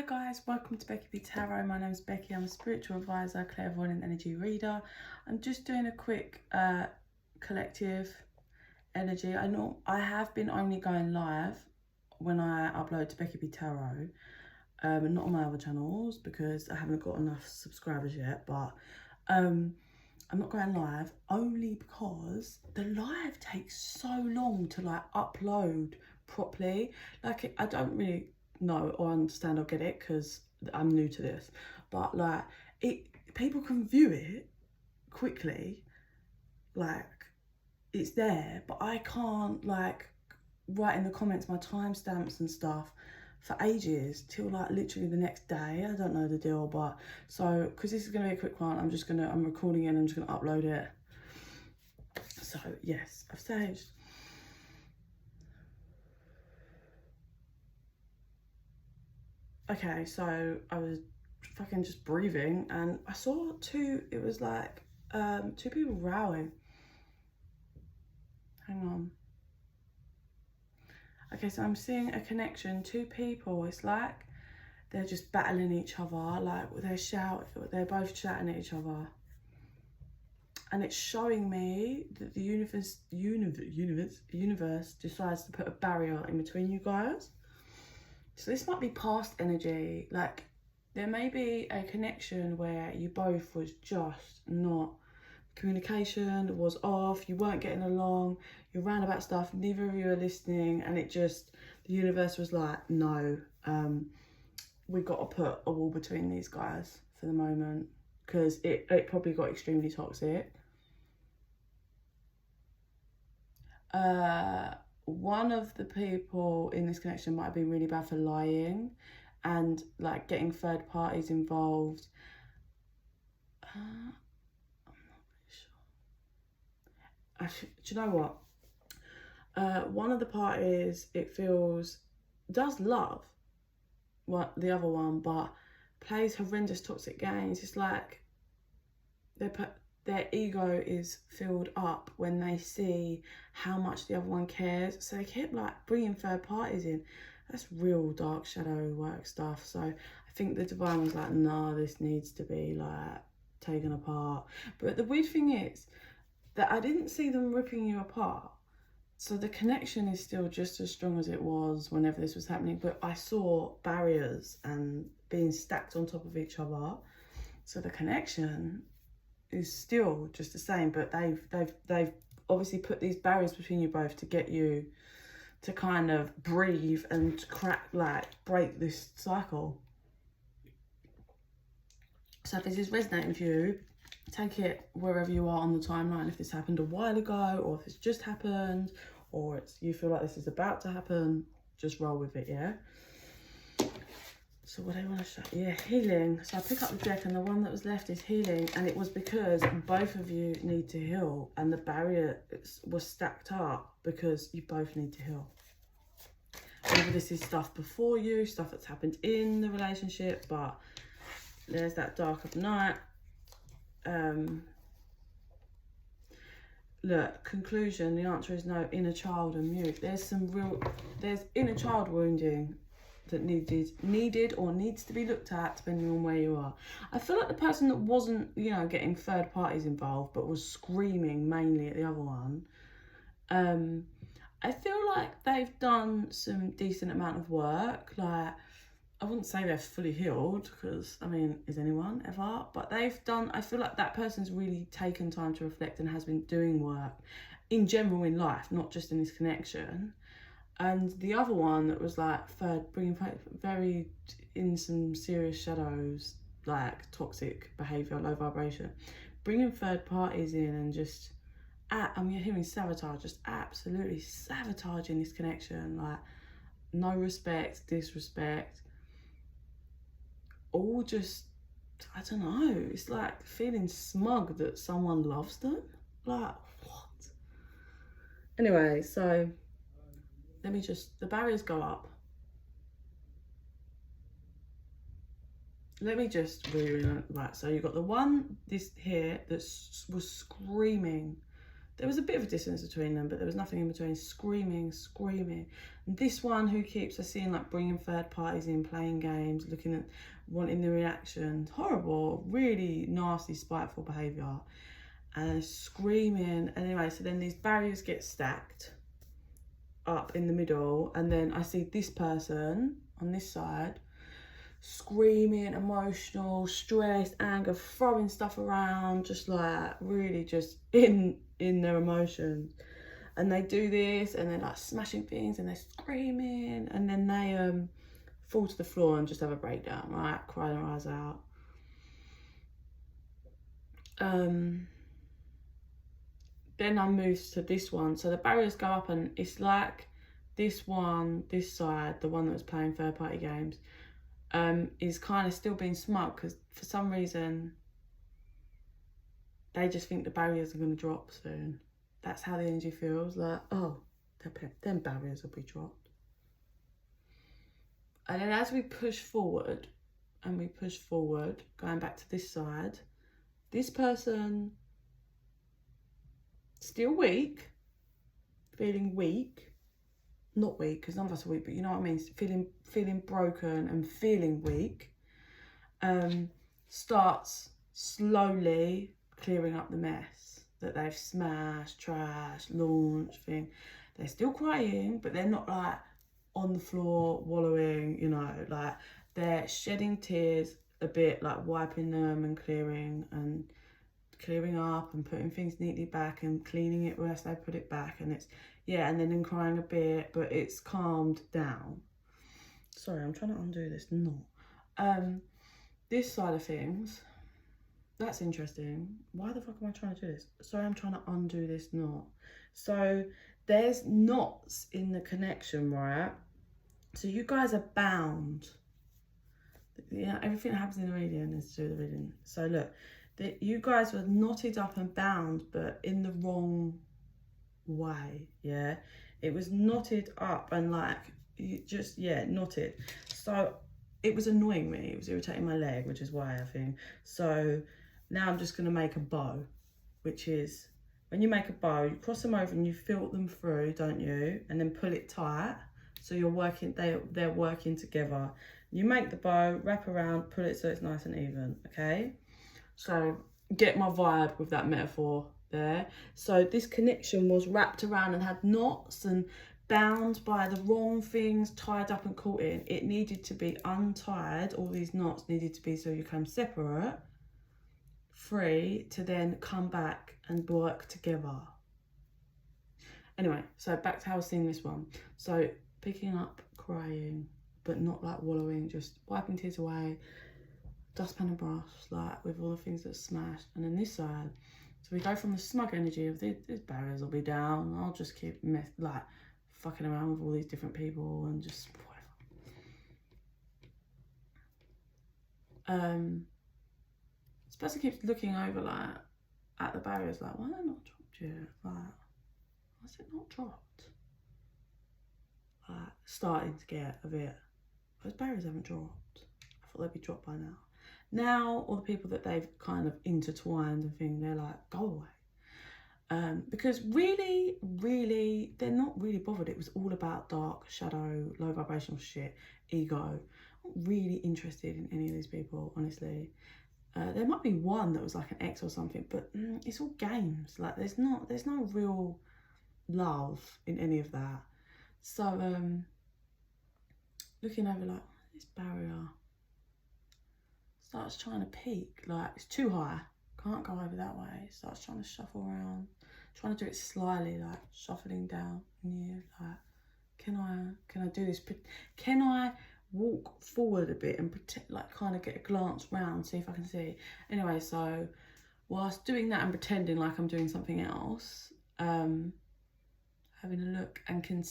guys, welcome to Becky Tarot. My name is Becky. I'm a spiritual advisor, clairvoyant energy reader. I'm just doing a quick collective energy. I have been only going live when I upload to Becky Tarot, not on my other channels because I haven't got enough subscribers yet, but I'm not going live only because the live takes so long to like upload properly. Like I don't really know or understand or get it because I'm new to this, but like people can view it quickly, like it's there, but I can't like write in the comments my timestamps and stuff for ages till like literally the next day. I don't know the deal, but so because this is gonna be a quick one, I'm recording it and I'm just gonna upload it. So yes, I've staged. Okay, so I was fucking just breathing and I saw it was like two people rowing. Hang on. Okay, so I'm seeing a connection, two people. It's like they're just battling each other, like they're both shouting at each other. And it's showing me that the universe decides to put a barrier in between you guys. So this might be past energy, like there may be a connection where you both was just not, communication was off, you weren't getting along, you ran about stuff, neither of you are listening, and the universe was like, no, we've got to put a wall between these guys for the moment, because it probably got extremely toxic. One of the people in this connection might have been really bad for lying and like getting third parties involved. I'm not really sure. Do you know what? One of the parties, it feels, does love the other one, but plays horrendous toxic games. It's like their ego is filled up when they see how much the other one cares. So they kept like bringing third parties in. That's real dark shadow work stuff. So I think the divine was like, nah, this needs to be like taken apart. But the weird thing is that I didn't see them ripping you apart. So the connection is still just as strong as it was whenever this was happening. But I saw barriers and being stacked on top of each other. So the connection is still just the same, but they've obviously put these barriers between you both to get you to kind of breathe and break this cycle. So if this is resonating with you, take it wherever you are on the timeline. If this happened a while ago, or if it's just happened, or you feel like this is about to happen, just roll with it, yeah? So what I want to show, yeah, healing. So I pick up the deck and the one that was left is healing, and it was because both of you need to heal and the barrier was stacked up because you both need to heal. Whether this is stuff before you, stuff that's happened in the relationship, but there's that dark of night. Look, conclusion, the answer is no, inner child and mute. There's inner child wounding that needed or needs to be looked at depending on where you are. I feel like the person that wasn't, you know, getting third parties involved but was screaming mainly at the other one, I feel like they've done some decent amount of work. Like, I wouldn't say they're fully healed because, I mean, is anyone ever? But I feel like that person's really taken time to reflect and has been doing work in general in life, not just in this connection. And the other one that was like bringing very in some serious shadows, like toxic behaviour, low vibration, bringing third parties in and just, I'm hearing sabotage, just absolutely sabotaging this connection, like no respect, disrespect, all just, I don't know, it's like feeling smug that someone loves them, like what? Anyway, so the barriers go up. Let me just right, so you've got the one, this here, that was screaming there was a bit of a distance between them, but there was nothing in between. Screaming. And this one who keeps, I seeing like bringing third parties in, playing games, looking at, wanting the reactions. Horrible, really nasty, spiteful behaviour. And screaming. Anyway, so then these barriers get stacked up in the middle, and then I see this person on this side screaming, emotional, stressed, anger, throwing stuff around, just like really just in their emotions. And they do this, and they're like smashing things, and they're screaming, and then they fall to the floor and just have a breakdown, right? Cry their eyes out. Then I move to this one. So the barriers go up, and it's like this one, this side, the one that was playing third party games, is kind of still being smug, because for some reason they just think the barriers are going to drop soon. That's how the energy feels, like, oh, them barriers will be dropped. And then as we push forward, going back to this side, this person, still weak, feeling weak, not weak, because none of us are weak, but you know what I mean, feeling broken and feeling weak, starts slowly clearing up the mess that they've smashed, trashed, launched, thing. They're still crying, but they're not like on the floor wallowing, you know, like they're shedding tears a bit, like wiping them and clearing up and putting things neatly back and cleaning it where they put it back, and it's, yeah, and then crying a bit, but it's calmed down. Sorry, I'm trying to undo this knot. This side of things, that's interesting. Why the fuck am I trying to do this? Sorry, I'm trying to undo this knot. So there's knots in the connection, right? So you guys are bound. Yeah, everything that happens in the reading is to do with the reading. So look, you guys were knotted up and bound, but in the wrong way, yeah? It was knotted up and like, you just, yeah, knotted. So it was annoying me. It was irritating my leg, which is why I think. So now I'm just going to make a bow, which is, when you make a bow, you cross them over and you filter them through, don't you? And then pull it tight. So you're working, they're working together. You make the bow, wrap around, pull it so it's nice and even, okay? So get my vibe with that metaphor there. So this connection was wrapped around and had knots and bound by the wrong things, tied up and caught in. It needed to be untied. All these knots needed to be so you come separate, free, to then come back and work together. Anyway, so back to how I was seeing this one. So picking up, crying, but not like wallowing, just wiping tears away, dustpan and brush, like with all the things that smashed. And then this side, so we go from the smug energy of these barriers will be down, I'll just keep like fucking around with all these different people and just whatever. This person keeps looking over like at the barriers, like, why are they not dropped yet? Like, why is it not dropped? Like, starting to get a bit, those barriers haven't dropped. I thought they'd be dropped by now. Now, all the people that they've kind of intertwined and things, they're like, go away. Because really, they're not really bothered. It was all about dark, shadow, low vibrational shit, ego. I'm not really interested in any of these people, honestly. There might be one that was like an ex or something, but it's all games. Like there's no real love in any of that. So looking over like, this barrier starts trying to peak, like it's too high, can't go over that way. Starts trying to shuffle around, trying to do it slyly, like shuffling down near, like, can I do this? Can I walk forward a bit and pretend, like kind of get a glance round, see if I can see. Anyway, so whilst doing that and pretending like I'm doing something else, having a look and can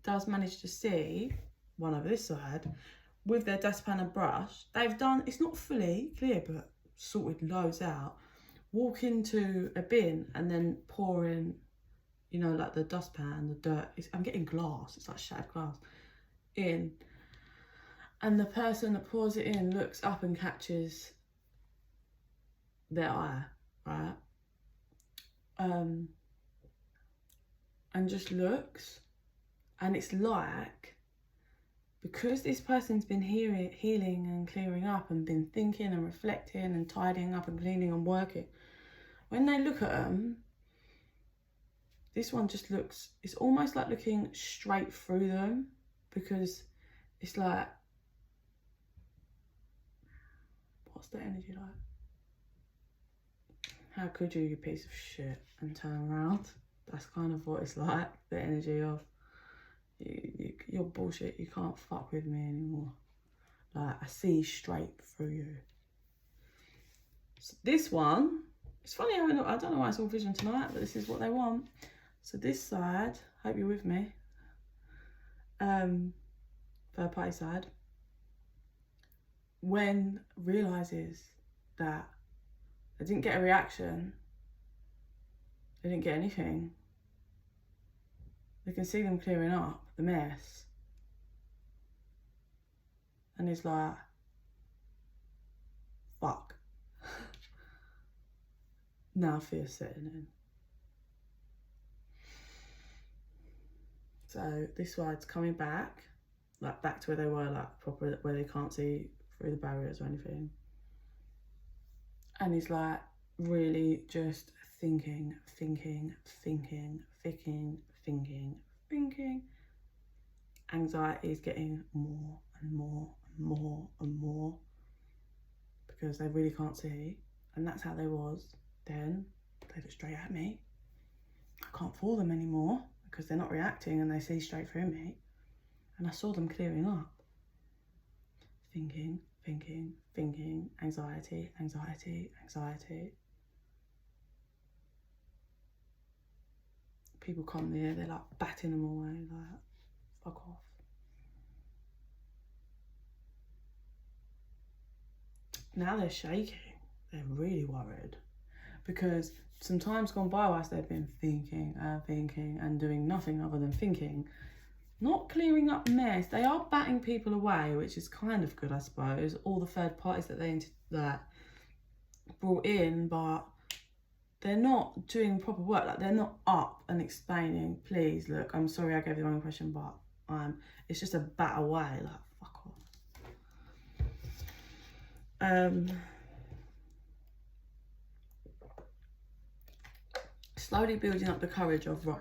does manage to see one over this side with their dustpan and brush. They've done, it's not fully clear, but sorted loads out. Walk into a bin and then pour in, you know, like the dustpan, the dirt. I'm getting glass, it's like shattered glass in. And the person that pours it in looks up and catches their eye, right? and just looks, and it's like, because this person's been healing and clearing up and been thinking and reflecting and tidying up and cleaning and working, when they look at them, this one just looks, it's almost like looking straight through them, because it's like, what's the energy like? How could you piece of shit, and turn around? That's kind of what it's like, the energy of, you're bullshit, you can't fuck with me anymore. Like, I see straight through you. So this one, it's funny how I don't know why it's all vision tonight, but this is what they want. So this side, hope you're with me, third party side, when realises that they didn't get a reaction, they didn't get anything, they can see them clearing up the mess, and it's like, fuck. Now fear's setting in. So this side's coming back, like back to where they were, like proper, where they can't see through the barriers or anything. And he's like really just thinking. Anxiety is getting more and more because they really can't see. And that's how they was then. They look straight at me. I can't fool them anymore because they're not reacting and they see straight through me. And I saw them clearing up. Thinking, anxiety. People come near, they're like batting them away, like, fuck off. Now they're shaking, they're really worried, because some time's gone by whilst they've been thinking and doing nothing other than thinking, not clearing up mess. They are batting people away, which is kind of good, I suppose, all the third parties that they brought in, but they're not doing proper work. Like, they're not up and explaining, please, look, I'm sorry I gave the wrong impression, but it's just a bat away, like, fuck off. Slowly building up the courage of, right,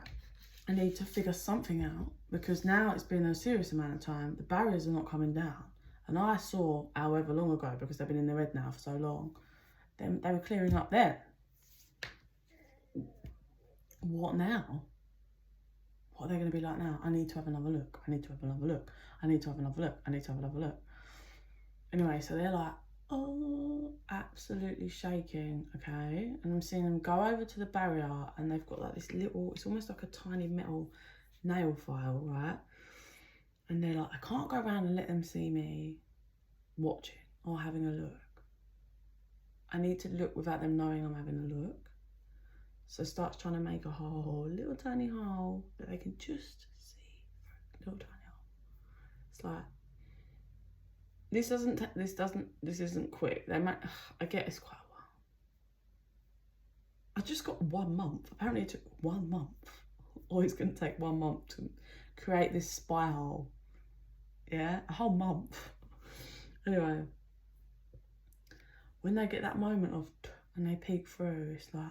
I need to figure something out, because now it's been a serious amount of time, the barriers are not coming down. And I saw, however long ago, because they've been in the red now for so long, they were clearing up then. What now? What are they going to be like now? I need to have another look. Anyway, so they're like, oh, absolutely shaking, okay? And I'm seeing them go over to the barrier, and they've got like this little, it's almost like a tiny metal nail file, right? And they're like, I can't go around and let them see me watching or having a look. I need to look without them knowing I'm having a look. So starts trying to make a hole, little tiny hole that they can just see, little tiny hole. It's like, this isn't quick. They might, I get it's quite a while. I just got 1 month. Apparently it took 1 month. Or it's going to take 1 month to create this spy hole. Yeah, a whole month. Anyway, when they get that moment of, and they peek through, it's like,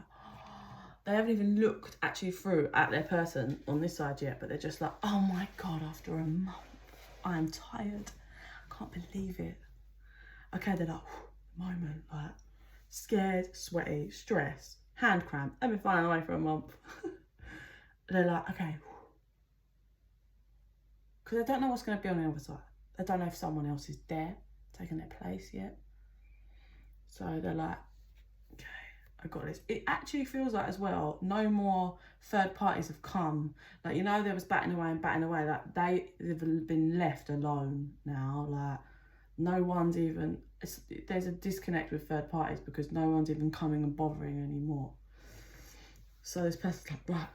they haven't even looked actually through at their person on this side yet, but they're just like, oh my God, after a month, I am tired. I can't believe it. Okay, they're like, moment, like, scared, sweaty, stressed, hand cramp. I've been flying away for a month. They're like, okay. Because they don't know what's going to be on the other side. They don't know if someone else is there, taking their place yet. So they're like, okay, I got this. It actually feels like, as well, no more third parties have come. Like, you know, there was batting away, like they've been left alone now. Like, no one's even, there's a disconnect with third parties because no one's even coming and bothering anymore. So this person's like,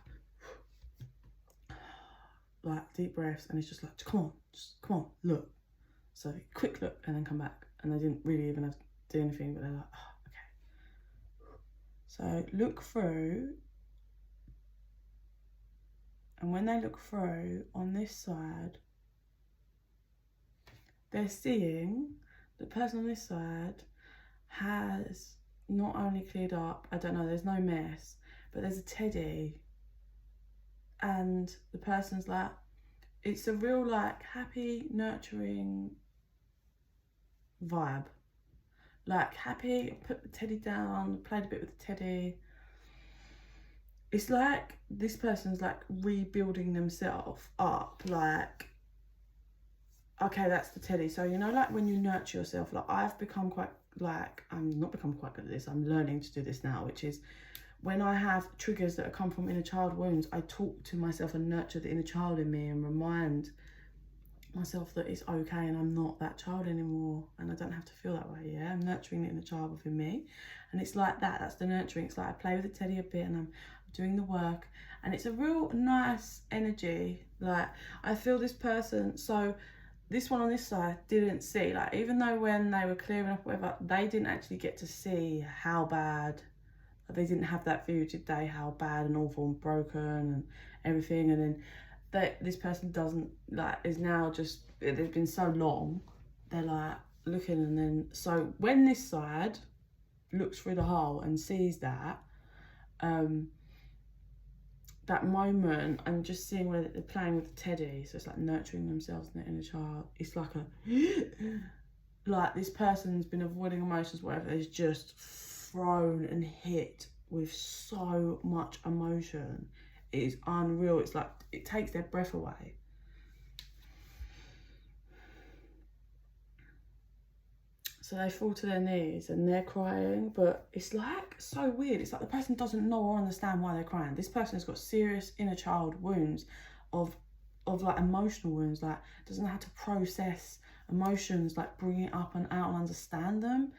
like deep breaths, and it's just like, come on, look. So quick look and then come back. And they didn't really even have to do anything, but they're like, oh, okay. So look through, And when they look through on this side, they're seeing the person on this side has not only cleared up, I don't know, there's no mess, but there's a teddy. And the person's like, it's a real like happy, nurturing vibe. Like happy, put the teddy down, played a bit with the teddy. It's like this person's like rebuilding themselves up, like, okay, that's the teddy. So, you know, like when you nurture yourself, like I've become quite, like, I'm not become quite good at this, I'm learning to do this now, which is when I have triggers that come from inner child wounds, I talk to myself and nurture the inner child in me and remind myself that it's okay and I'm not that child anymore and I don't have to feel that way. Yeah, I'm nurturing the inner child within me, and it's like that. That's the nurturing. It's like I play with the teddy a bit and I'm doing the work, and it's a real nice energy. Like I feel this person. So this one on this side didn't see, like, even though when they were clearing up whatever, they didn't actually get to see how bad. They didn't have that view, did they? How bad and awful and broken and everything. And then this person doesn't, like, is now just, it's been so long, they're like looking, and then so when this side looks through the hole and sees that that moment, I'm just seeing where they're playing with the teddy, so it's like nurturing themselves in the inner child. It's like a like this person's been avoiding emotions, whatever, is just thrown and hit with so much emotion. It is unreal. It's like it takes their breath away. So they fall to their knees and they're crying, but it's like so weird. It's like the person doesn't know or understand why they're crying. This person has got serious inner child wounds of like emotional wounds, like doesn't know how to process emotions, like bring it up and out and understand them.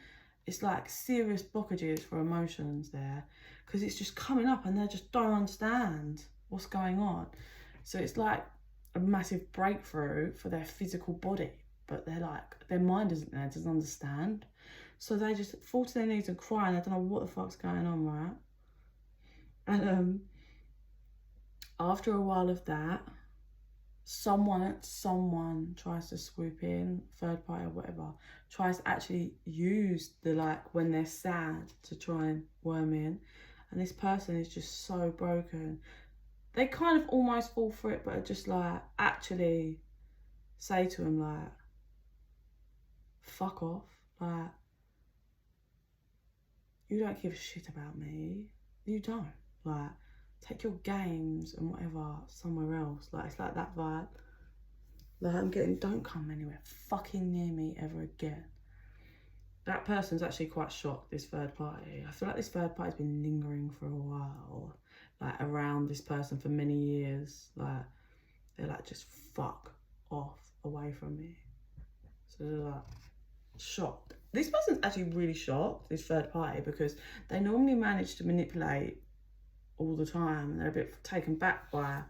It's like serious blockages for emotions there, because it's just coming up and they just don't understand what's going on. So it's like a massive breakthrough for their physical body, but they're like, their mind isn't there, doesn't understand. So they just fall to their knees and cry, and I don't know what the fuck's going on, right? And after a while of that, someone tries to swoop in, third party or whatever, tries to actually use the, like, when they're sad, to try and worm in. And this person is just so broken. They kind of almost fall for it, but are just like, actually say to him, like, fuck off. Like, you don't give a shit about me. You don't. Like, take your games and whatever somewhere else. Like, it's like that vibe. Like, I'm getting, don't come anywhere fucking near me ever again. That person's actually quite shocked, this third party. I feel like this third party's been lingering for a while, like around this person for many years. Like, they're like, just fuck off away from me. So they're like shocked. This person's actually really shocked, this third party, because they normally manage to manipulate all the time. They're a bit taken back by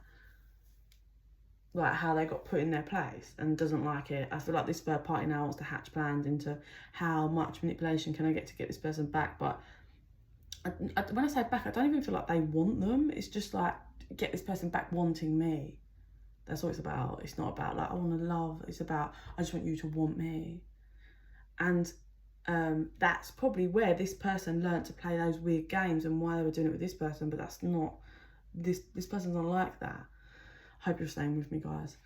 like how they got put in their place and doesn't like it. I feel like this third party now wants to hatch plans into how much manipulation can I get to get this person back. But when I say back, I don't even feel like they want them. It's just like, get this person back wanting me. That's what it's about. It's not about like, I want to love. It's about, I just want you to want me. And that's probably where this person learnt to play those weird games and why they were doing it with this person. But that's not, this person's not like that. Hope you're staying with me, guys.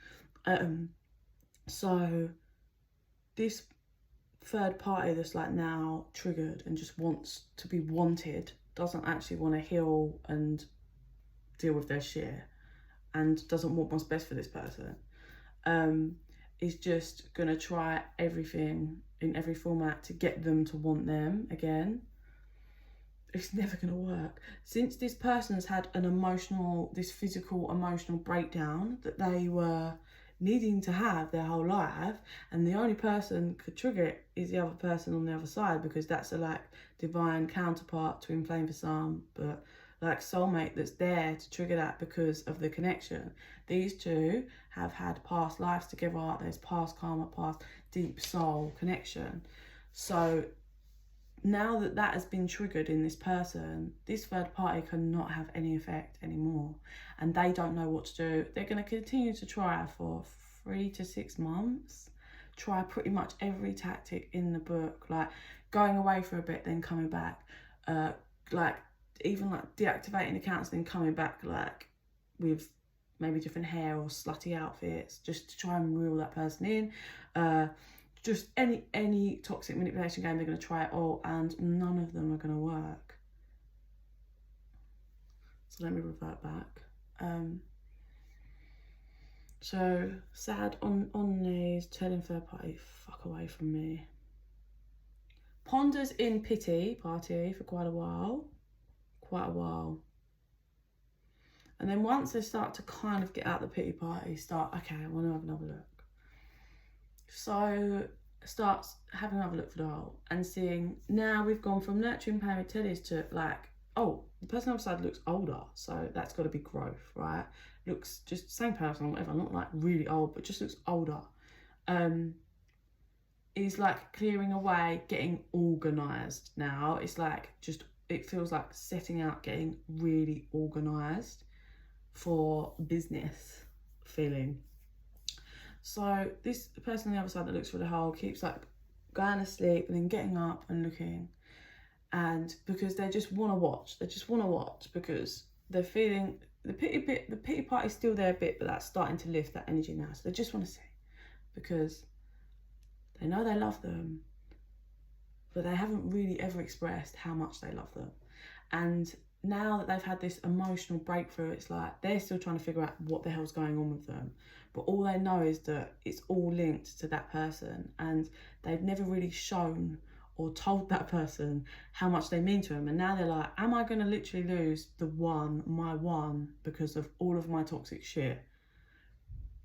So this third party that's like now triggered and just wants to be wanted, doesn't actually want to heal and deal with their shit, and doesn't want what's best for this person, is just gonna try everything in every format to get them to want them again. It's never gonna work. Since this person's had an emotional, this physical emotional breakdown that they were needing to have their whole life, and the only person could trigger it is the other person on the other side, because that's a like divine counterpart, twin flame for some, but like soulmate that's there to trigger that because of the connection. These two have had past lives together. There's past karma, past deep soul connection. So now that that has been triggered in this person, this third party cannot have any effect anymore, and they don't know what to do. They're going to continue to try for 3 to 6 months, try pretty much every tactic in the book, like going away for a bit, then coming back, like even like deactivating accounts, then coming back like with maybe different hair or slutty outfits, just to try and reel that person in. Just any toxic manipulation game, they're going to try it all, and none of them are going to work. So let me revert back. So sad on knees, telling third party, fuck away from me. Ponders in pity party for quite a while. And then once they start to kind of get out the pity party, okay, I want to have another look. So starts having another look for the hole and seeing, now we've gone from nurturing pain with teddies to like, oh, the person on the other side looks older, so that's got to be growth, right? Looks just same person, whatever, not like really old, but just looks older. Is like clearing away, getting organised now. It's like just, it feels like setting out, getting really organised for business feeling. So this person on the other side that looks for the hole keeps like going to sleep and then getting up and looking, and because they just want to watch, because they're feeling the pity party's still there a bit, but that's starting to lift that energy now. So they just want to see, because they know they love them, but they haven't really ever expressed how much they love them. And now that they've had this emotional breakthrough, it's like they're still trying to figure out what the hell's going on with them. But all they know is that it's all linked to that person, and they've never really shown or told that person how much they mean to them. And now they're like, am I going to literally lose my one, because of all of my toxic shit?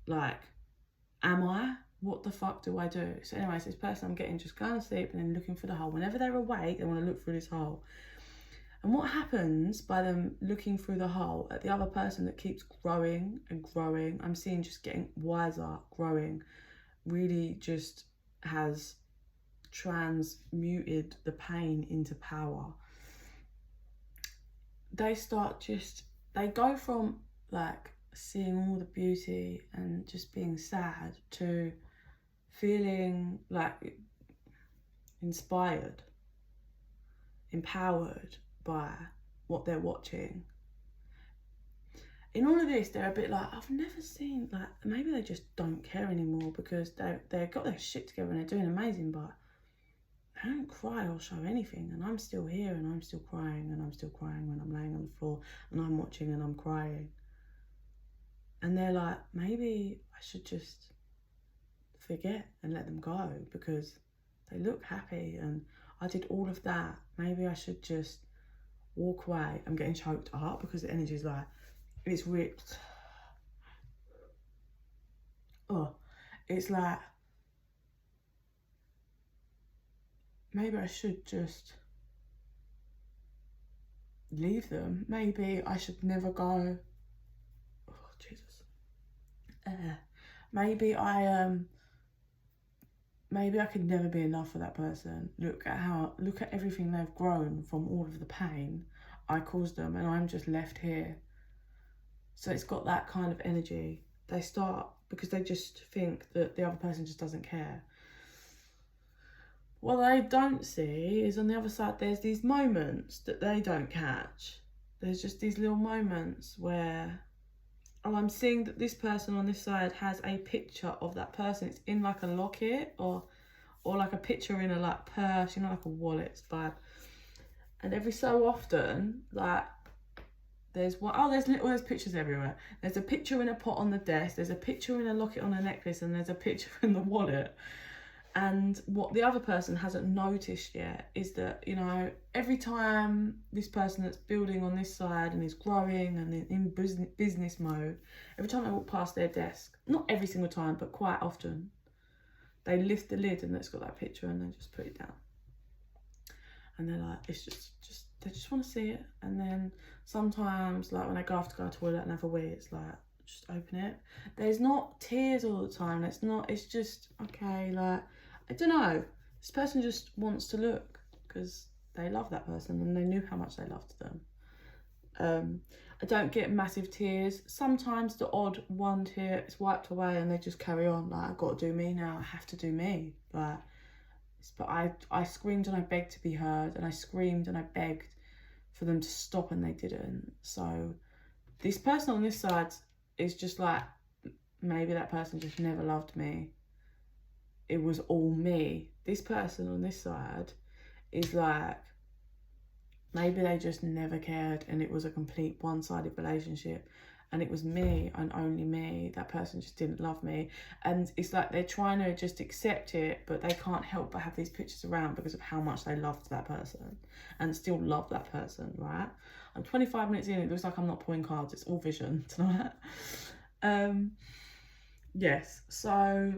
Like, am I? What the fuck do I do? So anyways, this person I'm getting just going to sleep and then looking for the hole. Whenever they're awake, they want to look through this hole. And what happens by them looking through the hole at the other person that keeps growing and growing, I'm seeing just getting wiser, growing, really just has transmuted the pain into power. They go from like seeing all the beauty and just being sad to feeling like inspired, empowered by what they're watching. In all of this, they're a bit like, I've never seen, like, maybe they just don't care anymore, because they've got their shit together and they're doing amazing, but they don't cry or show anything, and I'm still here and I'm still crying, and I'm still crying when I'm laying on the floor and I'm watching and I'm crying. And they're like, maybe I should just forget and let them go, because they look happy and I did all of that. Maybe I should just walk away. I'm getting choked up because the energy is like, it's ripped. Oh, it's like, maybe I should just leave them. Maybe I should never go. Oh, Jesus. Maybe I could never be enough for that person. Look at everything they've grown from all of the pain I caused them, and I'm just left here. So it's got that kind of energy. They start, because they just think that the other person just doesn't care. What they don't see is on the other side, there's these moments that they don't catch. There's just these little moments where, oh, I'm seeing that this person on this side has a picture of that person. It's in like a locket or like a picture in a like purse, you know, like a wallet vibe. And every so often, like, there's pictures everywhere. There's a picture in a pot on the desk. There's a picture in a locket on a necklace, and there's a picture in the wallet. And what the other person hasn't noticed yet is that, you know, every time this person that's building on this side and is growing and in business mode, every time they walk past their desk, not every single time, but quite often, they lift the lid and it's got that picture and they just put it down. And they're like, it's just they just want to see it. And then sometimes, like when I go off to go to the toilet and have a wee, it's like, just open it. There's not tears all the time. It's just, okay, like, I don't know. This person just wants to look, because they love that person and they knew how much they loved them. I don't get massive tears. Sometimes the odd one tear is wiped away and they just carry on. Like, I've got to do me now. I have to do me. Like, but I screamed and I begged to be heard, and I screamed and I begged for them to stop, and they didn't. So this person on this side is just like, maybe that person just never loved me. It was all me. This person on this side is like, maybe they just never cared and it was a complete one-sided relationship, and it was me and only me. That person just didn't love me. And it's like they're trying to just accept it, but they can't help but have these pictures around because of how much they loved that person and still love that person, right? I'm 25 minutes in, it looks like I'm not pulling cards. It's all vision tonight. Yes, so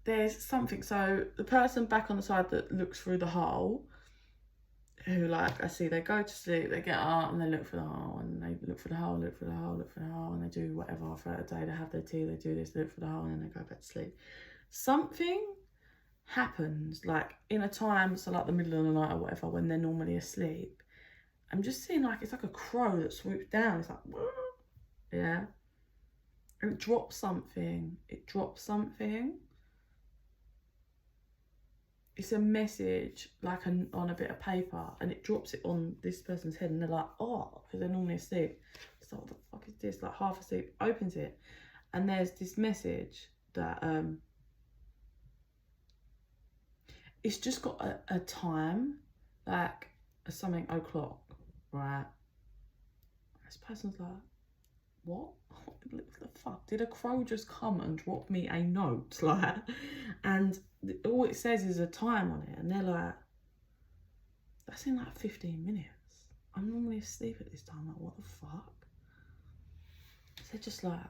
there's something. So the person back on the side that looks through the hole, who, like, I see they go to sleep, they get up and they look for the hole, and they look for the hole, look for the hole, look for the hole, and they do whatever throughout the day. They have their tea, they do this, they look for the hole, and then they go back to sleep. Something happens, like, in a time, so like the middle of the night or whatever, when they're normally asleep. I'm just seeing, like, it's like a crow that swoops down. It's like, yeah. And it drops something. It drops something. It's a message, like, on a bit of paper, and it drops it on this person's head, and they're like, oh, because they're normally asleep. So what the fuck is this? Like, half asleep, opens it, and there's this message that it's just got a time, like something o'clock, right? This person's like, what the fuck? Did a crow just come and drop me a note? Like, and all it says is a time on it, and they're like, that's in like 15 minutes. I'm normally asleep at this time. Like, what the fuck? So they're just like,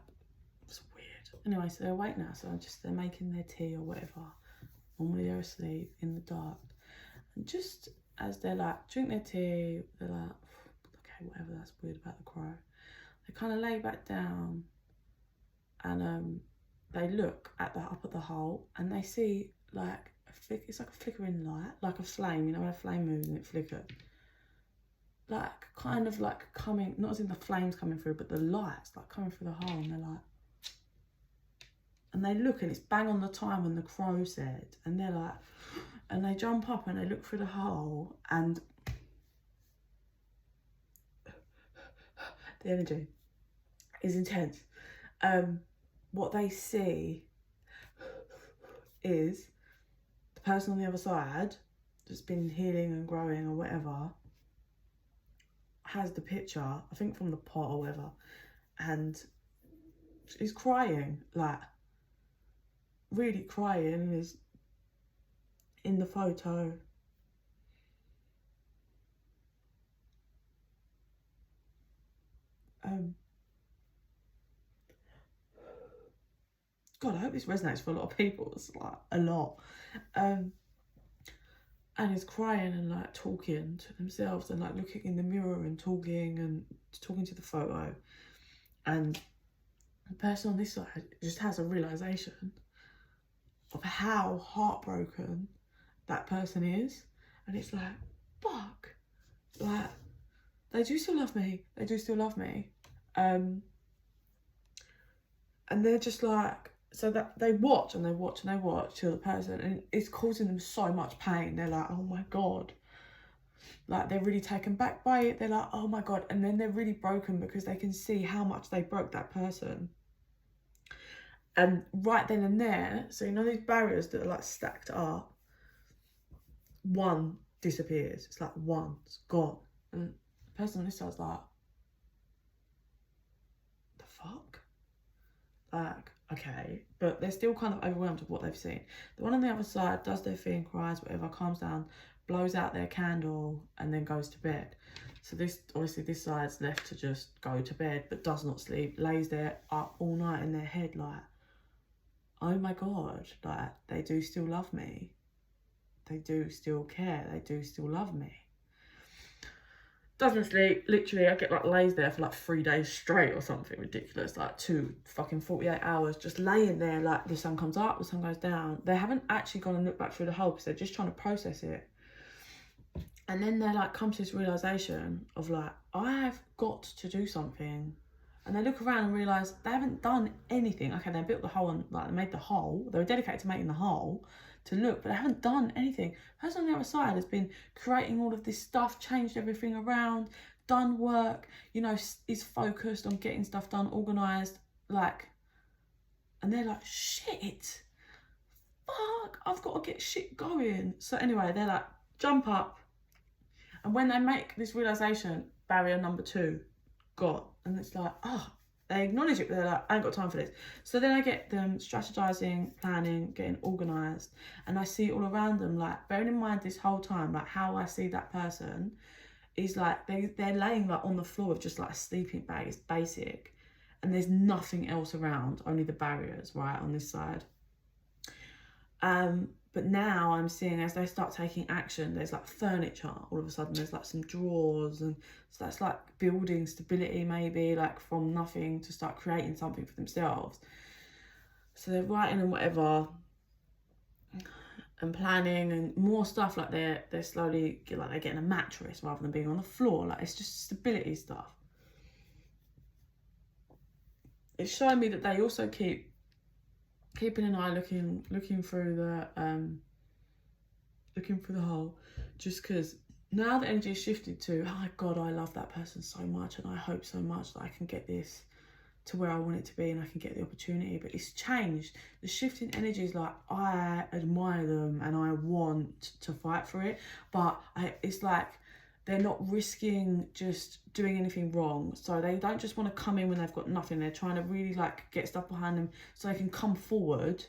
it's weird. Anyway, so they're awake now, so they're making their tea or whatever. Normally they're asleep in the dark, and just as they're like drink their tea, they're like, okay, whatever, that's weird about the crow. They kind of lay back down, and they look up at the hole, and they see like it's like a flickering light, like a flame. You know when a flame moves and it flickers, like kind of like coming, not as in the flames coming through, but the lights like coming through the hole. And they're like, and they look, and it's bang on the time when the crow said, and they're like, and they jump up and they look through the hole, and the energy is intense. What they see is the person on the other side that's been healing and growing or whatever has the picture, I think from the pot or whatever, and is crying, like really crying, and is in the photo. God, I hope this resonates for a lot of people. It's like a lot. And is crying and like talking to themselves and like looking in the mirror and talking to the photo. And the person on this side just has a realization of how heartbroken that person is. And it's like, fuck. Like, they do still love me. They do still love me. And they're just like, so that they watch and they watch and they watch till the person, and it's causing them so much pain. They're like, oh my God. Like, they're really taken back by it. They're like, oh my God. And then they're really broken because they can see how much they broke that person. And right then and there, so you know these barriers that are like stacked up, one disappears. It's like one, it's gone. And the person on this side's like, the fuck? Like, okay, but they're still kind of overwhelmed with what they've seen. The one on the other side does their thing, cries, whatever, calms down, blows out their candle, and then goes to bed. So this, obviously this side's left to just go to bed, but does not sleep, lays there up all night in their head like, oh my God, like, they do still love me. They do still care. They do still love me. Doesn't sleep. Literally, I get like lays there for like 3 days straight or something ridiculous. Like 48 hours just laying there. Like the sun comes up, the sun goes down. They haven't actually gone and looked back through the hole because they're just trying to process it. And then they like come to this realisation of like, I've got to do something. And they look around and realise they haven't done anything. Okay, they built the hole and like they made the hole. They were dedicated to making the hole to look, but they haven't done anything. The person on the other side has been creating all of this stuff, changed everything around, done work, you know, is focused on getting stuff done, organised, like, and they're like, shit, fuck, I've got to get shit going. So anyway, they're like, jump up. And when they make this realisation, barrier number 2, got, and it's like, oh, they acknowledge it, but they're like, I ain't got time for this. So then I get them strategizing, planning, getting organized, and I see all around them, like, bearing in mind this whole time, like how I see that person is like they're laying like on the floor with just like a sleeping bag. It's basic, and there's nothing else around, only the barriers right on this side. But now I'm seeing as they start taking action, there's like furniture, all of a sudden there's like some drawers, and so that's like building stability, maybe like from nothing to start creating something for themselves. So they're writing and whatever and planning and more stuff, like they're slowly like they're getting a mattress rather than being on the floor. Like it's just stability stuff. It's showing me that they also keeping an eye looking through the hole, just because now the energy is shifted to, oh my god, I love that person so much and I hope so much that I can get this to where I want it to be and I can get the opportunity. But it's changed. The shifting energy is like, I admire them and I want to fight for it, but it's like they're not risking just doing anything wrong. So they don't just want to come in when they've got nothing. They're trying to really like get stuff behind them so they can come forward.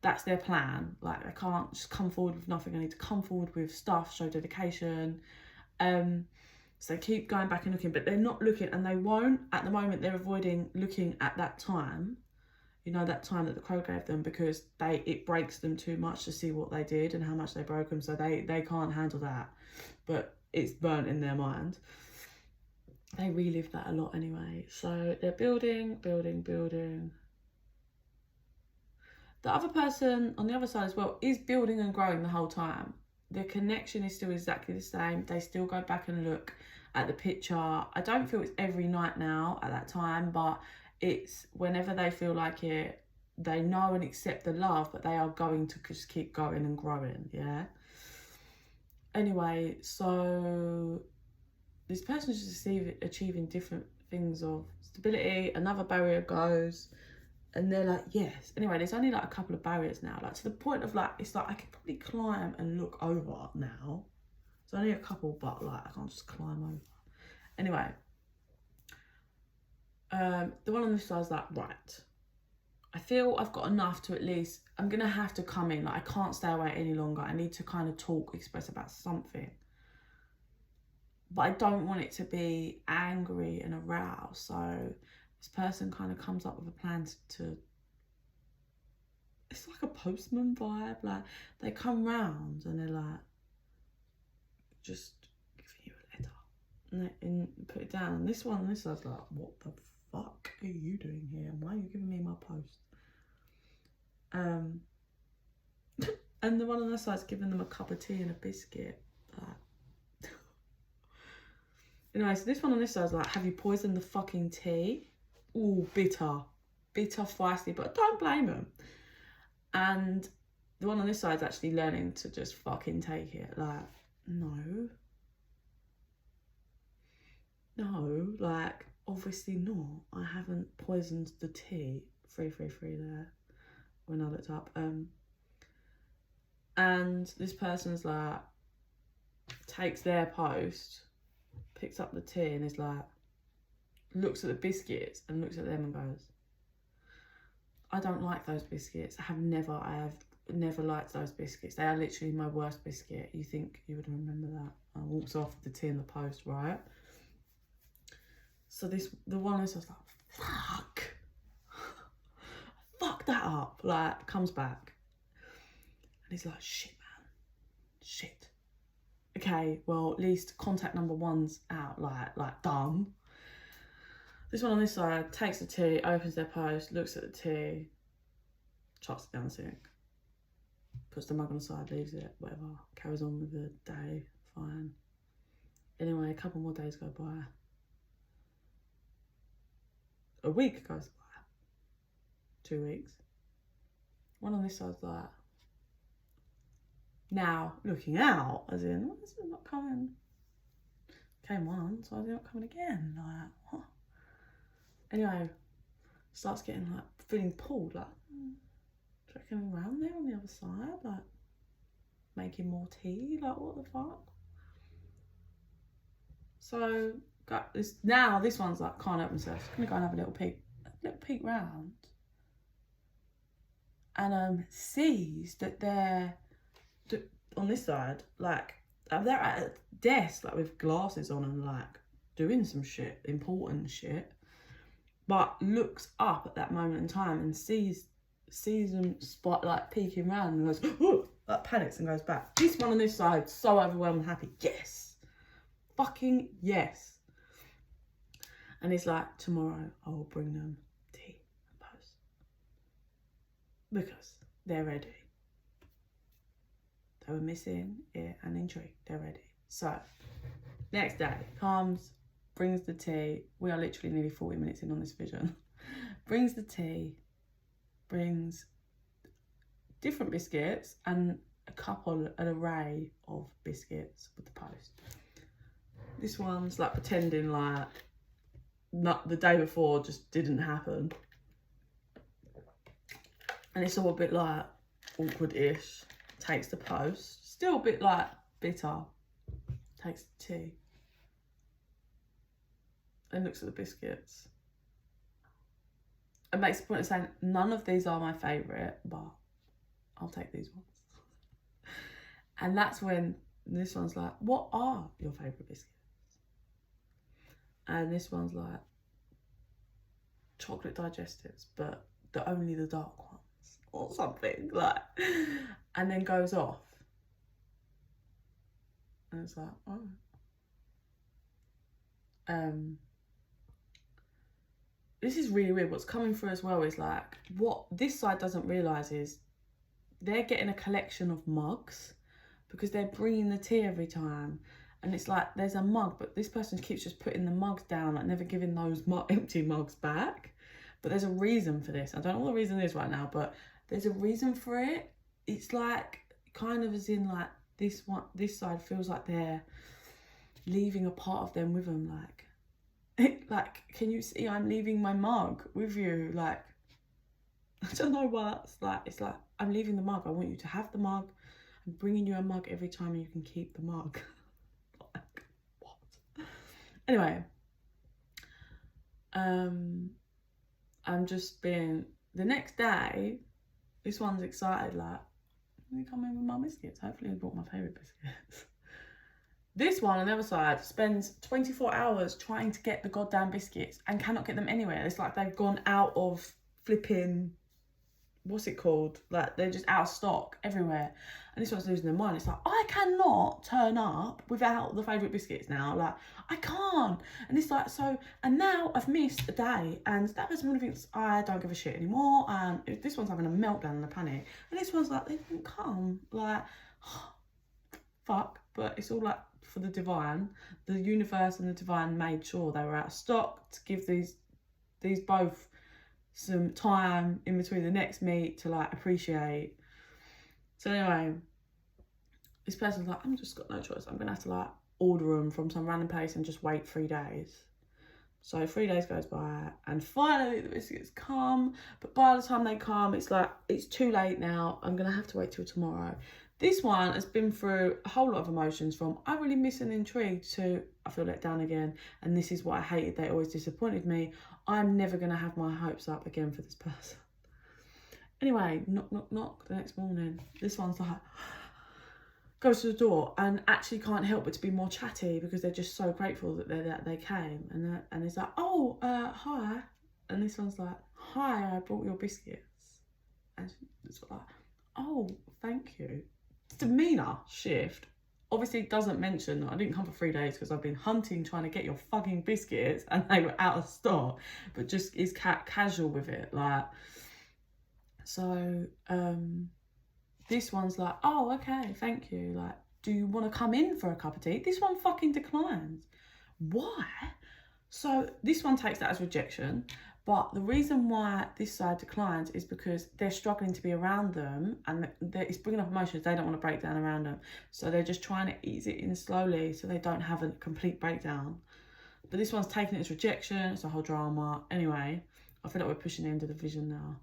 That's their plan. Like they can't just come forward with nothing. I need to come forward with stuff, show dedication. So they keep going back and looking, but they're not looking, and they won't at the moment. They're avoiding looking at that time, you know, that time that the crow gave them, because it breaks them too much to see what they did and how much they broke them. So they can't handle that, but it's burnt in their mind. They relive that a lot anyway. So they're building. The other person on the other side as well is building and growing the whole time. The connection is still exactly the same. They still go back and look at the picture. I don't feel it's every night now at that time, but it's whenever they feel like it. They know and accept the love, but they are going to just keep going and growing, yeah? Anyway, so this person is just achieving different things of stability. Another barrier goes, and they're like, yes. Anyway, there's only like a couple of barriers now, like to the point of like, it's like I can probably climb and look over now. There's only a couple, but like I can't just climb over. Anyway, the one on this side is like, right, I feel I've got enough to at least, I'm gonna have to come in. Like I can't stay away any longer. I need to kind of talk, express about something. But I don't want it to be angry and aroused. So this person kind of comes up with a plan to, it's like a postman vibe. Like they come round and they're like, just giving you a letter and put it down. And this one on this side's like, what the fuck are you doing here? Why are you giving me my post? And the one on this side's giving them a cup of tea and a biscuit. Anyway, so this one on this side is like, have you poisoned the fucking tea? Ooh, bitter, feisty, but don't blame them. And the one on this side is actually learning to just fucking take it. Like, no, like, obviously not. I haven't poisoned the tea. 333 there when I looked up. And this person's like, takes their post, picks up the tea and is like, looks at the biscuits and looks at them and goes, I don't like those biscuits. I have never liked those biscuits. They are literally my worst biscuit. You think you would remember that? And walks off with the tea in the post, right? So the one is just like, fuck that up. Like, comes back. And he's like, shit, man. Shit. Okay, well, at least contact number 1's out, like done. This one on this side takes the tea, opens their post, looks at the tea, chucks it down the sink, puts the mug on the side, leaves it, whatever, carries on with the day, fine. Anyway, a couple more days go by. A week goes by. 2 weeks. One on this side's like, now looking out, as in, this is not coming. Came once, why is it not coming again? Like, what? Anyway, starts getting like, feeling pulled, like, do you reckon around there on the other side? Like, making more tea? Like, what the fuck? So, now this one's like, can't help themselves. Gonna go and have a little peek round. And sees that they're on this side, like, they're at a desk, like, with glasses on and, like, doing some shit, important shit, but looks up at that moment in time and sees them like, peeking around and goes, oh, like, panics and goes back. This one on this side, so overwhelmed and happy. Yes. Fucking yes. And he's like, tomorrow I will bring them tea and post. Because they're ready. They were missing it and intrigued. They're ready. So, next day comes, brings the tea. We are literally nearly 40 minutes in on this vision. Brings the tea, brings different biscuits and an array of biscuits with the post. This one's like pretending like the day before just didn't happen. And it's all a bit like awkward-ish. Takes the post, still a bit like bitter. Takes the tea and looks at the biscuits and makes the point of saying, none of these are my favourite, but I'll take these ones. And that's when this one's like, what are your favourite biscuits? And this one's like, chocolate digestives, but only the dark ones or something, like, and then goes off. And it's like, oh. This is really weird. What's coming through as well is like, what this side doesn't realise is they're getting a collection of mugs because they're bringing the tea every time. And it's like, there's a mug, but this person keeps just putting the mugs down, like never giving those empty mugs back. But there's a reason for this. I don't know what the reason is right now, but there's a reason for it. It's like, kind of as in like, this side feels like they're leaving a part of them with them, like, can you see I'm leaving my mug with you? Like, I don't know what that's like. It's like, I'm leaving the mug. I want you to have the mug. I'm bringing you a mug every time and you can keep the mug. Like, what? Anyway, I'm just being, the next day, this one's excited, like, let me come in with my biscuits. Hopefully I brought my favourite biscuits. This one on the other side spends 24 hours trying to get the goddamn biscuits and cannot get them anywhere. It's like they've gone out of flipping, what's it called? Like, they're just out of stock everywhere. And this one's losing their mind. It's like, I cannot turn up without the favourite biscuits now. Like, I can't. And it's like, so, and now I've missed a day. And that person really thinks I don't give a shit anymore. And this one's having a meltdown and a panic. And this one's like, they didn't come. Like, fuck. But it's all like, for the divine. The universe and the divine made sure they were out of stock to give these both some time in between the next meet to like appreciate. So anyway, this person's like, I'm just got no choice. I'm gonna have to like order them from some random place and just wait 3 days. So 3 days goes by and finally the biscuits come, but by the time they come, it's like, it's too late now. I'm gonna have to wait till tomorrow. This one has been through a whole lot of emotions, from I really miss and intrigued to I feel let down again, and this is what I hated, they always disappointed me. I'm never going to have my hopes up again for this person. Anyway, knock, knock, knock the next morning. This one's like, goes to the door and actually can't help but to be more chatty because they're just so grateful that they came. And it's like, oh, hi. And this one's like, hi, I brought your biscuits. And it's like, oh, thank you. Demeanour shift. Obviously doesn't mention that I didn't come for 3 days because I've been hunting trying to get your fucking biscuits and they were out of stock, but just is casual with it, like. So this one's like, oh, okay, thank you, like, do you want to come in for a cup of tea? This one fucking declines. Why? So this one takes that as rejection. But the reason why this side declines is because they're struggling to be around them, and it's bringing up emotions they don't want to break down around them. So they're just trying to ease it in slowly so they don't have a complete breakdown. But this one's taking it as rejection. It's a whole drama. Anyway, I feel like we're pushing the end of the vision now.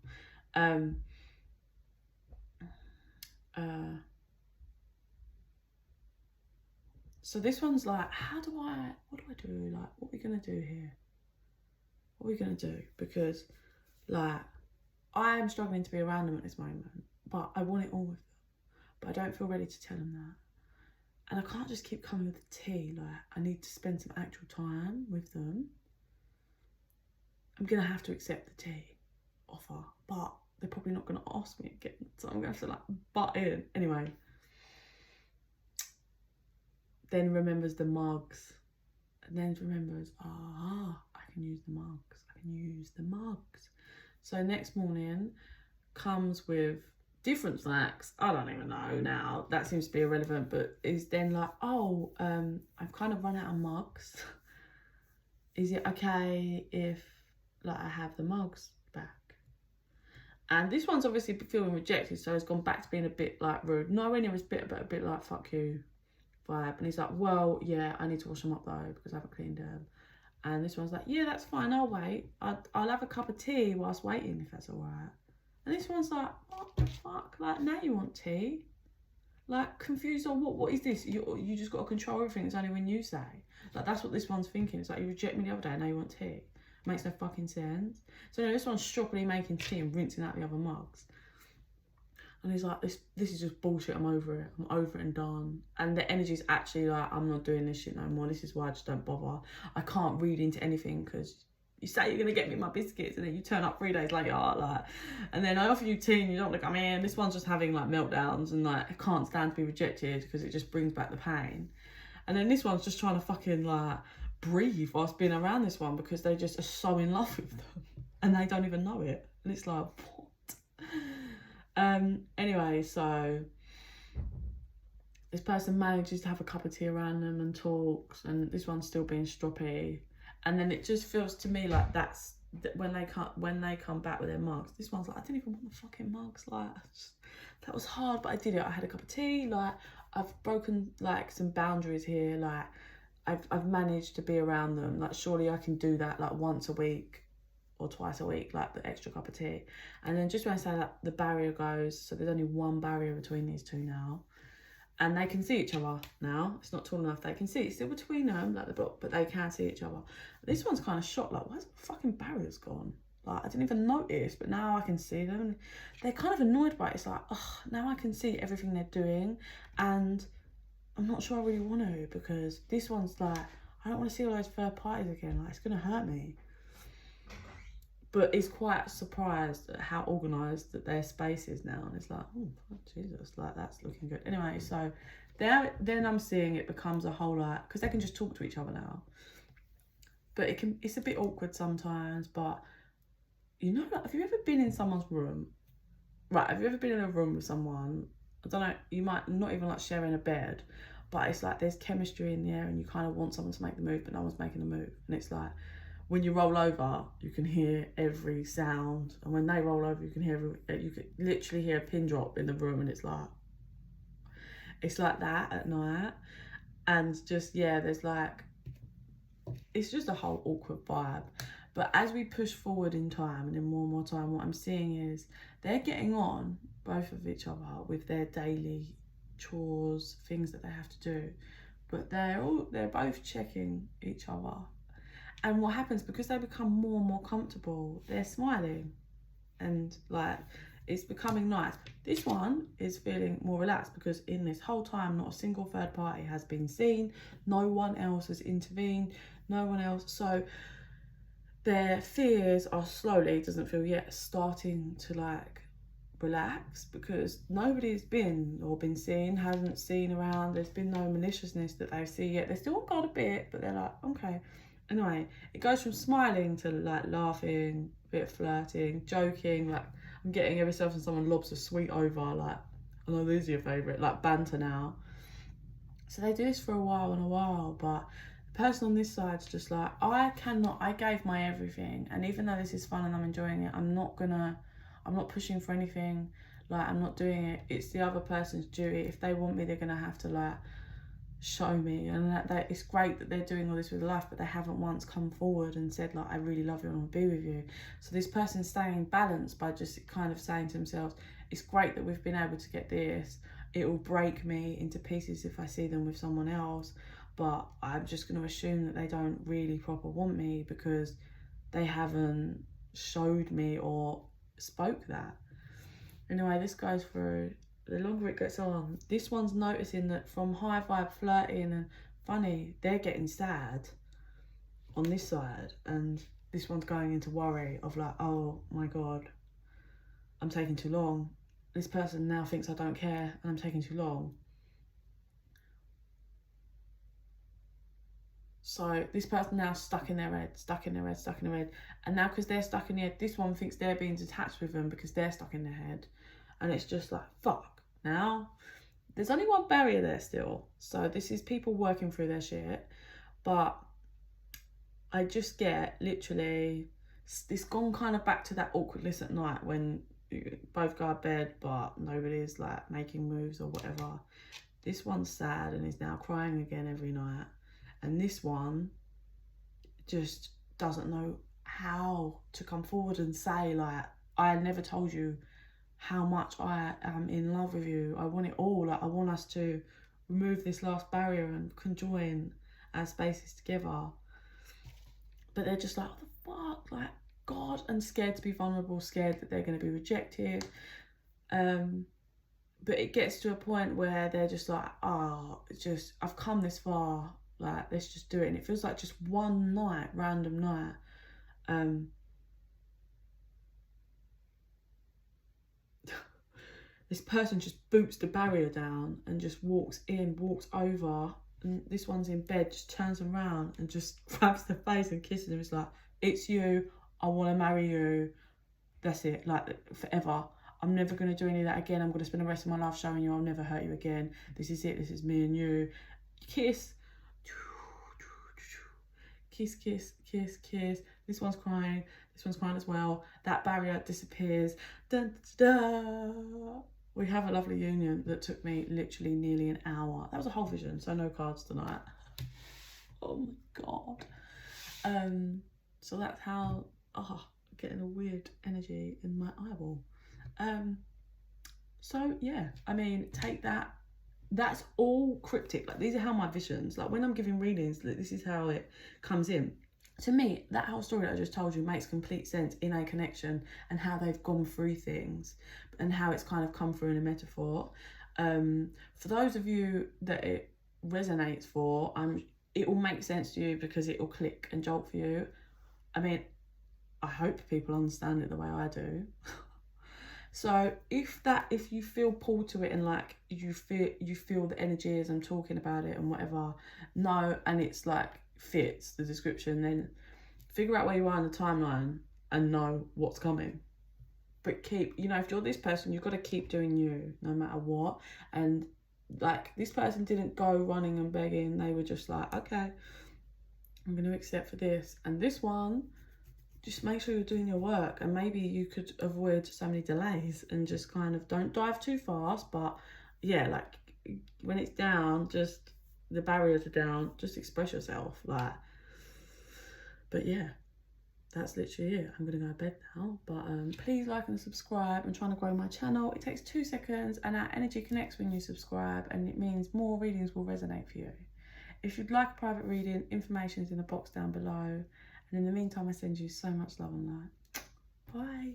So this one's like, what do I do? Like, what are we going to do here? What are we going to do? Because, like, I am struggling to be around them at this moment, but I want it all with them. But I don't feel ready to tell them that. And I can't just keep coming with the tea. Like, I need to spend some actual time with them. I'm going to have to accept the tea offer, but they're probably not going to ask me again. So I'm going to have to, like, butt in. Anyway. Then remembers the mugs. And then remembers, I can use the mugs. I can use the mugs. So next morning comes with different snacks. I don't even know now. That seems to be irrelevant, but is then like, I've kind of run out of mugs. Is it okay if, like, I have the mugs back? And this one's obviously feeling rejected, so it's gone back to being a bit like rude. Nowhere near as bitter, but a bit like fuck you vibe. And he's like, well, yeah, I need to wash them up though because I haven't cleaned them. And this one's like, yeah, that's fine, I'll wait. I'll have a cup of tea whilst waiting if that's all right. And this one's like, what the fuck? Like, now you want tea? Like, confused on what is this? You just got to control everything. It's only when you say. Like, that's what this one's thinking. It's like, you reject me the other day, now you want tea. Makes no fucking sense. So no, this one's stroppily making tea and rinsing out the other mugs. And he's like, this is just bullshit, I'm over it. I'm over it and done. And the energy's actually like, I'm not doing this shit no more. This is why I just don't bother. I can't read into anything because you say you're going to get me my biscuits and then you turn up 3 days later, like, and then I offer you tea and you don't want to come in. This one's just having like meltdowns and like, I can't stand to be rejected because it just brings back the pain. And then this one's just trying to fucking like breathe whilst being around this one because they just are so in love with them and they don't even know it. And it's like, what? Anyway, so this person manages to have a cup of tea around them and talks, and this one's still being stroppy. And then it just feels to me like that's when they come back with their mugs. This one's like, I didn't even want the fucking mugs. Like, that was hard, but I did it. I had a cup of tea. Like, I've broken like some boundaries here. Like, I've managed to be around them. Like, surely I can do that like once a week or twice a week, like the extra cup of tea. And then just when I say that, the barrier goes, so there's only one barrier between these two now. And they can see each other now. It's not tall enough, they can see. It's still between them, like the block, but they can see each other. This one's kind of shocked, like, where's the fucking barriers gone? Like, I didn't even notice, but now I can see them. They're kind of annoyed by it. It's like, oh, now I can see everything they're doing. And I'm not sure I really want to, because this one's like, I don't want to see all those third parties again. Like, it's going to hurt me. But it's quite surprised at how organised that their space is now. And it's like, oh, Jesus, like, that's looking good. Anyway, so then I'm seeing it becomes a whole lot, because they can just talk to each other now. But it's a bit awkward sometimes. But, you know, like, have you ever been in someone's room? Right, have you ever been in a room with someone? I don't know, you might not even like sharing a bed, but it's like there's chemistry in the air and you kind of want someone to make the move, but no one's making the move. And it's like, when you roll over, you can hear every sound, and when they roll over, you can literally hear a pin drop in the room, and it's like that at night. And just, yeah, there's like, it's just a whole awkward vibe. But as we push forward in time, and in more and more time, what I'm seeing is they're getting on, both of each other, with their daily chores, things that they have to do, but they're both checking each other. And what happens, because they become more and more comfortable, they're smiling, and like, it's becoming nice. This one is feeling more relaxed because in this whole time, not a single third party has been seen. No one else has intervened. No one else. So their fears are slowly, doesn't feel yet, starting to like relax, because nobody's been seen, hasn't seen around. There's been no maliciousness that they see yet. They still got a bit, but they're like, okay. Anyway, it goes from smiling to like laughing, a bit of flirting, joking. Like, I'm getting every so often someone lobs a sweet over, like, I know these are your favourite, like banter now. So they do this for a while, but the person on this side's just like, I gave my everything, and even though this is fun and I'm enjoying it, I'm not pushing for anything, like I'm not doing it. It's the other person's duty. If they want me, they're gonna have to like show me, and that it's great that they're doing all this with life, but they haven't once come forward and said like, I really love you and I'll be with you. So this person's staying in balance by just kind of saying to themselves, it's great that we've been able to get this. It will break me into pieces if I see them with someone else, but I'm just going to assume that they don't really proper want me because they haven't showed me or spoke that. Anyway, this goes through. The longer it gets on, this one's noticing that from high vibe flirting and funny, they're getting sad on this side, and this one's going into worry of like, oh my god, I'm taking too long. This person now thinks I don't care and I'm taking too long. So this person now stuck in their head. And now because they're stuck in their head, this one thinks they're being detached with them because they're stuck in their head. And it's just like, fuck. Now, there's only one barrier there still. So this is people working through their shit. But I just get literally, it's gone kind of back to that awkwardness at night when you both go to bed but nobody's like making moves or whatever. This one's sad and is now crying again every night. And this one just doesn't know how to come forward and say like, I never told you how much I am in love with you. I want it all. Like, I want us to remove this last barrier and conjoin our spaces together. But they're just like, what the fuck? Like, God, and scared to be vulnerable, scared that they're going to be rejected. But it gets to a point where they're just like, oh, it's just, I've come this far. Like, let's just do it. And it feels like just one night, random night. This person just boots the barrier down and just walks over, and this one's in bed, just turns around and just grabs the face and kisses him. It's like, it's you, I want to marry you, that's it, like forever. I'm never going to do any of that again. I'm going to spend the rest of my life showing you I'll never hurt you again. This is it, this is me and you. Kiss. Kiss, kiss, kiss, kiss. This one's crying as well. That barrier disappears. Dun, dun, dun. We have a lovely union that took me literally nearly an hour. That was a whole vision, so no cards tonight. Oh my god. So that's how, getting a weird energy in my eyeball. So yeah, I mean, take that. That's all cryptic. Like, these are how my visions, like when I'm giving readings, this is how it comes in. To me, that whole story that I just told you makes complete sense in a connection and how they've gone through things and how it's kind of come through in a metaphor. For those of you that it resonates for, it will make sense to you because it will click and jolt for you. I mean, I hope people understand it the way I do. So if you feel pulled to it and like you feel the energy as I'm talking about it and whatever, and it's like fits the description, then figure out where you are in the timeline and know what's coming. But keep, if you're this person, you've got to keep doing you no matter what. And like, this person didn't go running and begging. They were just like, okay, I'm going to accept for this. And this one, just make sure you're doing your work, and maybe you could avoid so many delays and just kind of don't dive too fast. But yeah, like when it's down, just the barriers are down, just express yourself. Like, but yeah, that's literally it. I'm gonna go to bed now, but please like and subscribe. I'm trying to grow my channel. It takes 2 seconds and our energy connects when you subscribe, and it means more readings will resonate for you. If you'd like a private reading, information's in the box down below. And in the meantime, I send you so much love and light. Bye.